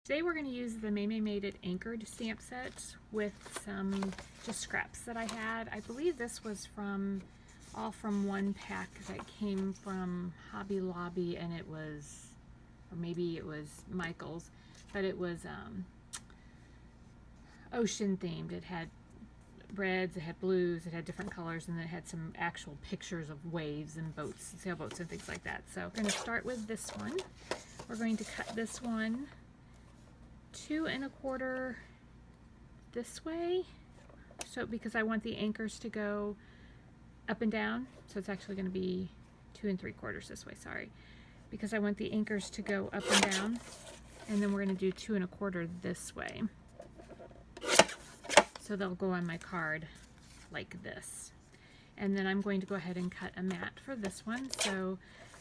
Today we're going to use the Made It anchored stamp set with some just scraps that I had. I believe this was all from one pack that came from Hobby Lobby, and it was, or maybe it was Michael's, but it was ocean themed. It had reds, it had blues, it had different colors, and then it had some actual pictures of waves and boats, sailboats and things like that. So we're going to start with this one. We're going to cut this one 2 1/4 this way, so because I want the anchors to go up and down, so it's actually going to be 2 3/4 this way, sorry, because I want the anchors to go up and down, and then we're going to do 2 1/4 this way, so they'll go on my card like this. And then I'm going to go ahead and cut a mat for this one. So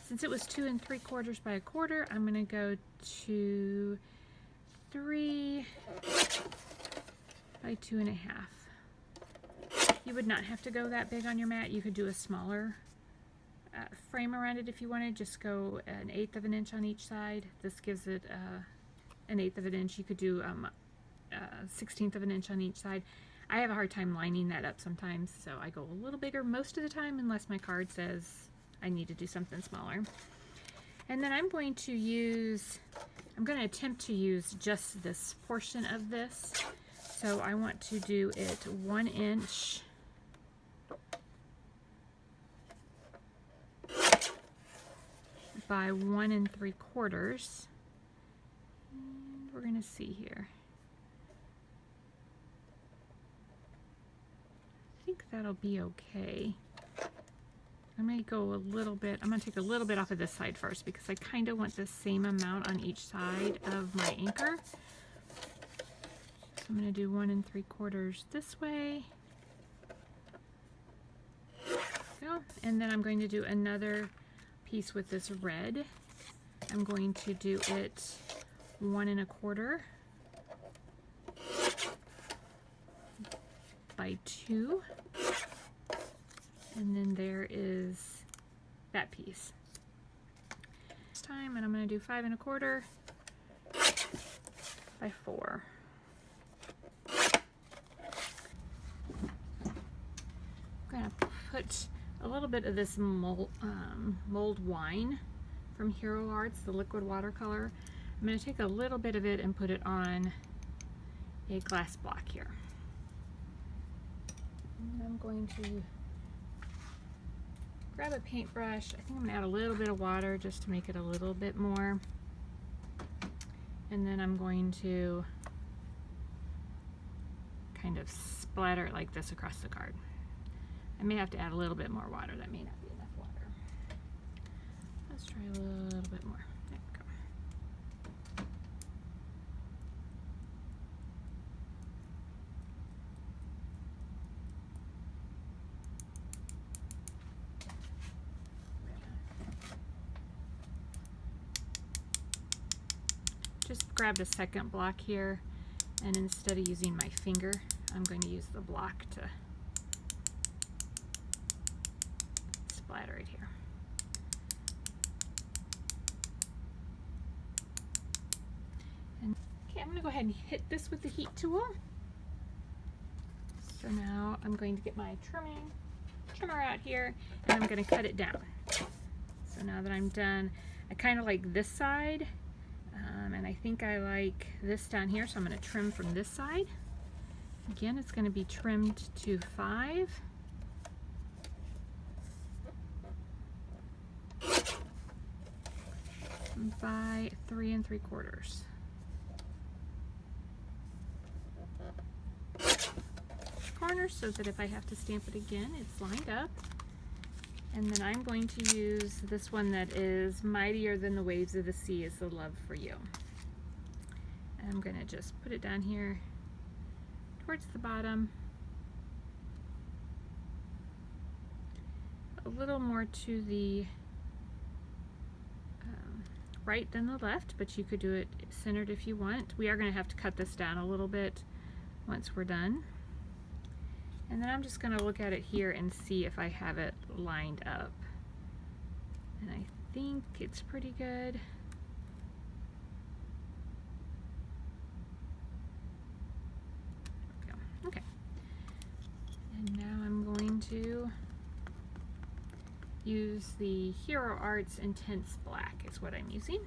since it was 2 3/4 by 1/4, I'm going to go to 3 by 2 1/2. You would not have to go that big on your mat. You could do a smaller frame around it if you wanted. Just go 1/8 of an inch on each side. This gives it 1/8 of an inch. You could do 1/16 of an inch on each side. I have a hard time lining that up sometimes, so I go a little bigger most of the time unless my card says I need to do something smaller. And then I'm going to attempt to use just this portion of this. So I want to do it 1 inch by 1 3/4. And we're going to see here. I think that'll be okay. I'm going to go a little bit, I'm going to take a little bit off of this side first because I kind of want the same amount on each side of my anchor. So I'm going to do 1 3/4 this way. Go. And then I'm going to do another piece with this red. I'm going to do it 1 1/4 by 2. And then there is that piece. This time, and I'm going to do 5 1/4 by 4. I'm going to put a little bit of this mold wine from Hero Arts, the liquid watercolor. I'm going to take a little bit of it and put it on a glass block here. And I'm going to grab a paintbrush. I think I'm going to add a little bit of water just to make it a little bit more. And then I'm going to kind of splatter it like this across the card. I may have to add a little bit more water. That may not be enough water. Let's try a little bit more. There we go. Just grabbed a second block here, and instead of using my finger, I'm going to use the block to splatter it here. And okay, I'm going to go ahead and hit this with the heat tool. So now I'm going to get my trimmer out here, and I'm going to cut it down. So now that I'm done, I kind of like this side. And I think I like this down here, so I'm going to trim from this side. Again, it's going to be trimmed to 5. By 3 3/4. Corners so that if I have to stamp it again, it's lined up. And then I'm going to use this one that is Mightier Than the Waves of the Sea Is the Love for You. And I'm going to just put it down here towards the bottom. A little more to the right than the left, but you could do it centered if you want. We are going to have to cut this down a little bit once we're done. And then I'm just going to look at it here and see if I have it lined up. And I think it's pretty good. Okay. And now I'm going to use the Hero Arts Intense Black is what I'm using.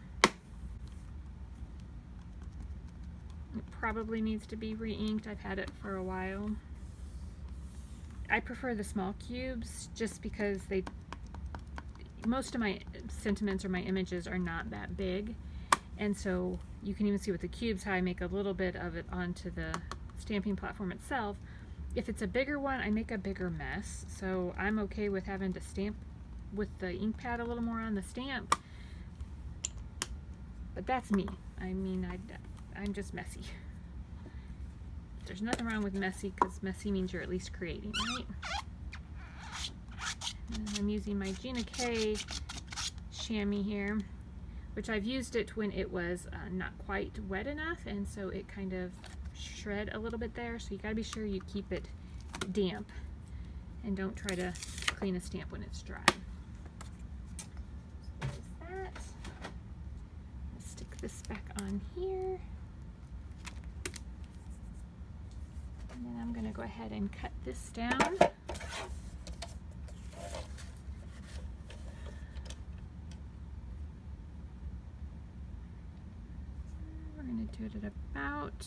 It probably needs to be re-inked. I've had it for a while. I prefer the small cubes just because most of my sentiments or my images are not that big, and so you can even see with the cubes how I make a little bit of it onto the stamping platform itself. If it's a bigger one, I make a bigger mess, so I'm okay with having to stamp with the ink pad a little more on the stamp, but that's me. I mean, I'm just messy. There's nothing wrong with messy, because messy means you're at least creating, right? And I'm using my Gina K chamois here, which I've used it when it was not quite wet enough, and so it kind of shred a little bit there, so you gotta be sure you keep it damp and don't try to clean a stamp when it's dry. So there's that. Let's stick this back on here. And then I'm going to go ahead and cut this down. We're going to do it at about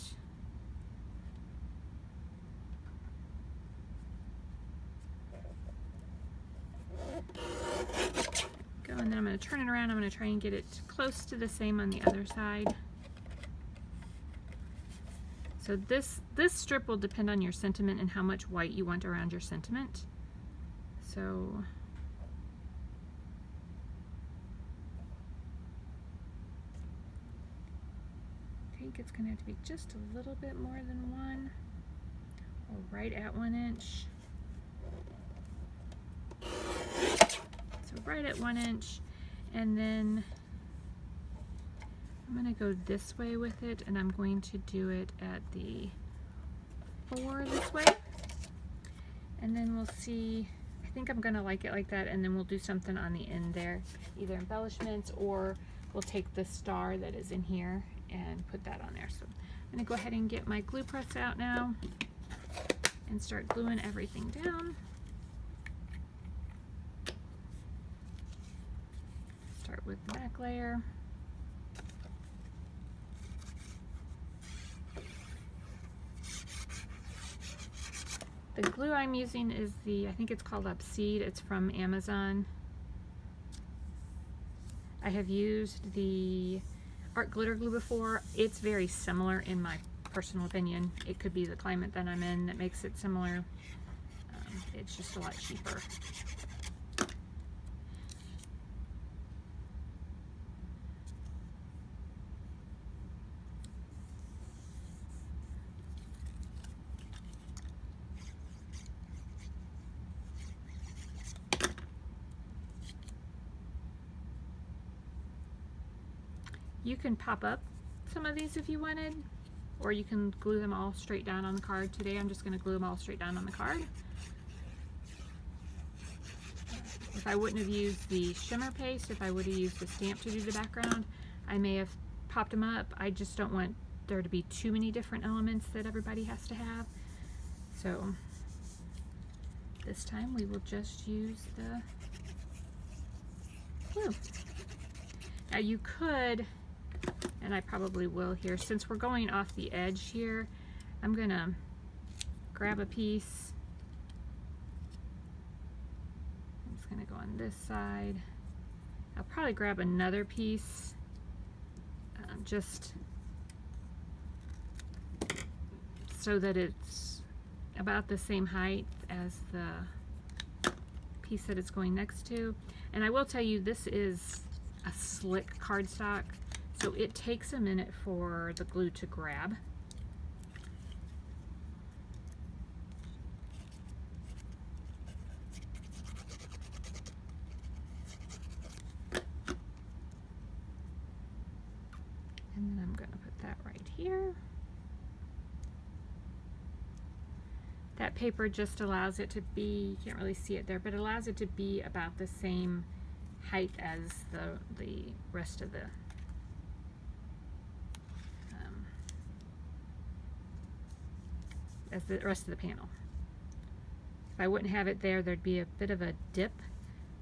go, and then I'm going to turn it around. I'm going to try and get it close to the same on the other side. So this strip will depend on your sentiment and how much white you want around your sentiment. So I think it's going to have to be just a little bit more than 1, or right at 1 inch. So right at 1 inch, and then I'm going to go this way with it, and I'm going to do it at the 4 this way, and then we'll see. I think I'm going to like it like that, and then we'll do something on the end there, either embellishments, or we'll take the star that is in here and put that on there. So I'm going to go ahead and get my glue press out now and start gluing everything down. Start with the back layer. The glue I'm using is I think it's called OWD. It's from Amazon. I have used the art glitter glue before. It's very similar in my personal opinion. It could be the climate that I'm in that makes it similar. It's just a lot cheaper. You can pop up some of these if you wanted, or you can glue them all straight down on the card. Today I'm just going to glue them all straight down on the card. If I wouldn't have used the shimmer paste, if I would have used the stamp to do the background, I may have popped them up. I just don't want there to be too many different elements that everybody has to have. So this time we will just use the glue. Now you could, and I probably will here, since we're going off the edge here, I'm gonna grab a piece. I'm just gonna go on this side. I'll probably grab another piece, just so that it's about the same height as the piece that it's going next to. And I will tell you, this is a slick cardstock, so it takes a minute for the glue to grab. And then I'm going to put that right here. That paper just allows it to be, you can't really see it there, but it allows it to be about the same height as the rest of the as the rest of the panel. If I wouldn't have it there, there'd be a bit of a dip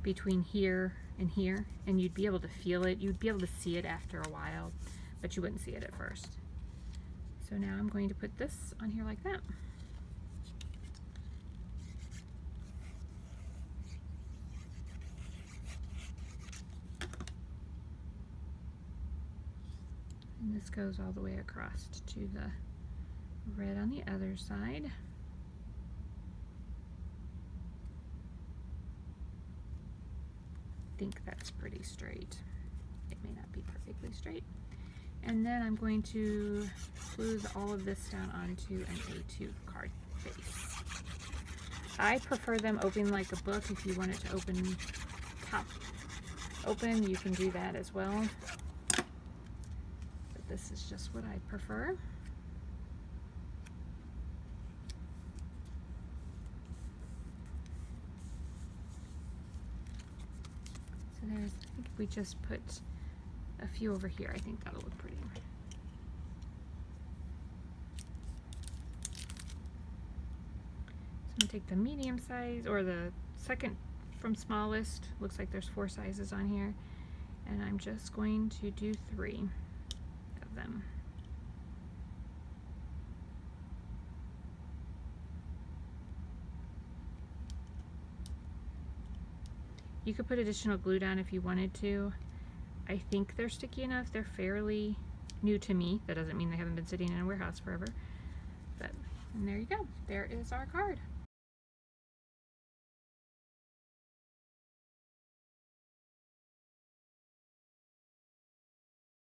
between here, and you'd be able to feel it. You'd be able to see it after a while, but you wouldn't see it at first. So now I'm going to put this on here like that. And this goes all the way across to the red on the other side. I think that's pretty straight. It may not be perfectly straight. And then I'm going to glue all of this down onto an A2 card base. I prefer them open like a book. If you want it to open top open, you can do that as well. But this is just what I prefer. So there's, I think if we just put a few over here, I think that'll look pretty. So I'm going to take the medium size, or the second from smallest. Looks like there's 4 sizes on here. And I'm just going to do 3 of them. You could put additional glue down if you wanted to. I think they're sticky enough. They're fairly new to me. That doesn't mean they haven't been sitting in a warehouse forever. But, and there you go. There is our card.